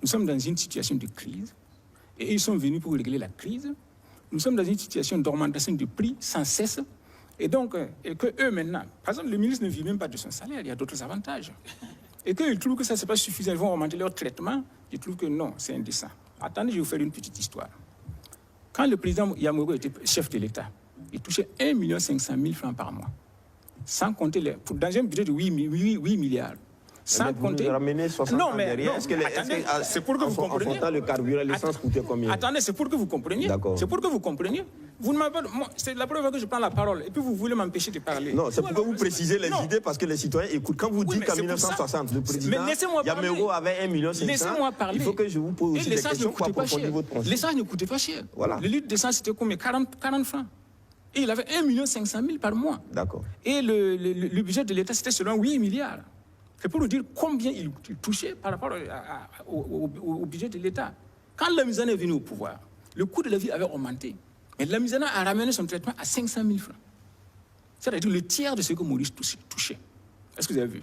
Nous sommes dans une situation de crise et ils sont venus pour régler la crise. Nous sommes dans une situation d'augmentation de prix sans cesse. Et donc, et que eux maintenant, par exemple, le ministre ne vit même pas de son salaire, il y a d'autres avantages. Et qu'ils trouvent que ça, ce n'est pas suffisant, ils vont augmenter leur traitement, ils trouvent que non, c'est indécent. Attendez, je vais vous faire une petite histoire. Quand le président Yamogo était chef de l'État, il touchait 1 500 000 francs par mois. Sans compter, dans un budget de 8 milliards. Sans compter. Vous ramenez 60 ans derrière. C'est pour que vous compreniez. En le carburant, l'essence coûtait combien? Attendez, c'est pour que vous compreniez. C'est pour que vous compreniez. Vous ne m'avez pas. C'est la première fois que je prends la parole. Et puis vous voulez m'empêcher de parler. Non, c'est pour que vous précisez les idées parce que les citoyens écoutent. Quand vous dites qu'en 1960, le président Yamogo avait 1 500 000, laissez-moi parler. Il faut que je vous pose aussi des questions pour approfondir votre pensée. L'essence ne coûtait pas cher. Voilà. Le litre d'essence, c'était combien? 40 francs. Et il avait 1 500 000 par mois. D'accord. Et le budget de l'État, c'était selon 8 milliards. C'est pour nous dire combien il touchait par rapport au budget de l'État. Quand Lamizana est venu au pouvoir, le coût de la vie avait augmenté. Mais Lamizana a ramené son traitement à 500 000 francs. C'est-à-dire le tiers de ce que Maurice touchait. Est-ce que vous avez vu?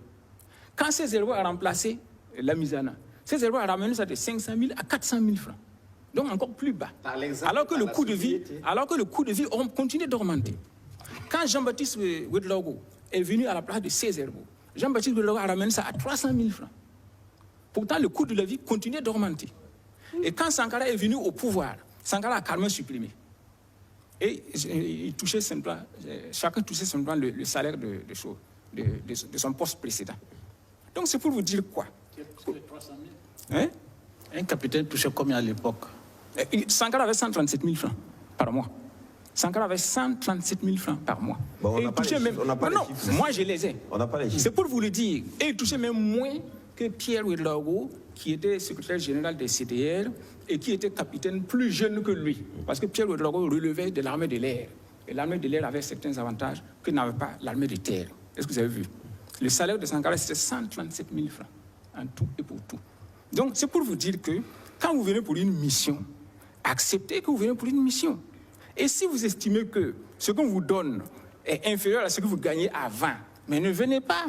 Quand Césaire a remplacé Lamizana, Césaire a ramené ça de 500 000 à 400 000 francs. Donc encore plus bas. Alors que le coût de vie continue d'augmenter. Quand Jean-Baptiste Ouedraogo est venu à la place de Césaire, Jean-Baptiste Ouedraogo a ramené ça à 300 000 francs. Pourtant, le coût de la vie continuait d'augmenter. Et quand Sankara est venu au pouvoir, Sankara a carrément supprimé. Et il touchait simplement, chacun touchait simplement le salaire de son poste précédent. Donc c'est pour vous dire quoi? Hein? Un capitaine touchait combien à l'époque? Sankara avait 137 000 francs par mois. Sankara avait 137 000 francs par mois. Bon, et il touchait même... Non, moi je les ai. On n'a pas les chiffres. C'est pour vous le dire. Et il touchait même moins que Pierre Ouedraogo, qui était secrétaire général des CDR et qui était capitaine plus jeune que lui. Parce que Pierre Ouedraogo relevait de l'armée de l'air. Et l'armée de l'air avait certains avantages que n'avait pas l'armée de terre. Est-ce que vous avez vu? Le salaire de Sankara, c'était 137 000 francs, en tout et pour tout. Donc, c'est pour vous dire que quand vous venez pour une mission, acceptez que vous venez pour une mission. Et si vous estimez que ce qu'on vous donne est inférieur à ce que vous gagnez avant, mais ne venez pas.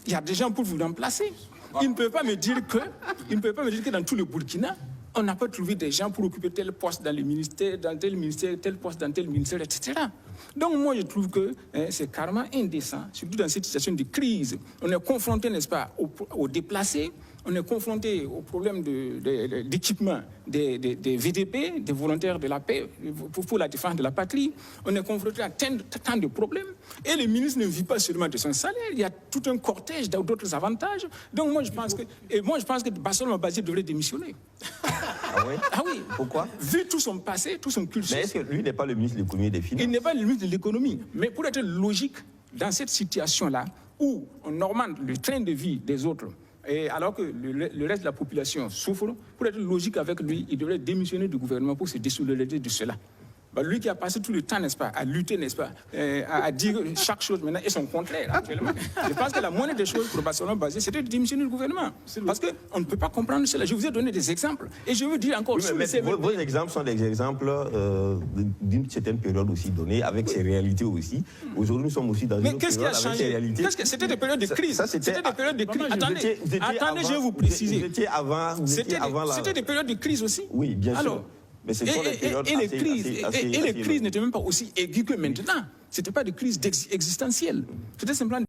Il y a des gens pour vous remplacer. Il ne peut pas me dire que dans tout le Burkina, on n'a pas trouvé des gens pour occuper tel poste dans le ministère, dans tel ministère, tel poste dans tel ministère, etc. Donc moi, je trouve que c'est carrément indécent, surtout dans cette situation de crise. On est confronté, n'est-ce pas, aux déplacés, on est confronté au problème d'équipement des VDP, des volontaires de la paix, pour la défense de la patrie. On est confronté à tant de problèmes. Et le ministre ne vit pas seulement de son salaire, il y a tout un cortège d'autres avantages. Donc moi, je pense que Bassel Mabazir devrait démissionner. Ah oui? Ah oui. Pourquoi? Vu tout son passé, tout son cursus. Mais est-ce que lui n'est pas le ministre de l'économie et des finances? Il n'est pas le ministre de l'économie. Mais pour être logique, dans cette situation-là, où on augmente le train de vie des autres, et alors que le reste de la population souffre, pour être logique avec lui, il devrait démissionner du gouvernement pour se désolidariser de cela. Bah, lui qui a passé tout le temps, n'est-ce pas, à lutter, n'est-ce pas, à dire chaque chose maintenant et son contraire actuellement. Je pense que la moindre des choses pour Bassel Mabazir, c'était de démissionner du gouvernement. Parce qu'on ne peut pas comprendre cela. Je vous ai donné des exemples. Et je veux dire encore... Oui, mais vos exemples sont des exemples d'une certaine période aussi donnée, avec ses réalités aussi. Aujourd'hui, nous sommes aussi dans une autre période avec ses réalités. C'était des périodes de crise. C'était des périodes de crise. Attendez, je vais vous préciser. C'était des périodes de crise aussi. Oui, bien sûr. Mais les crises n'étaient même pas aussi aiguës que maintenant. Ce n'était pas des crises existentielles. C'était simplement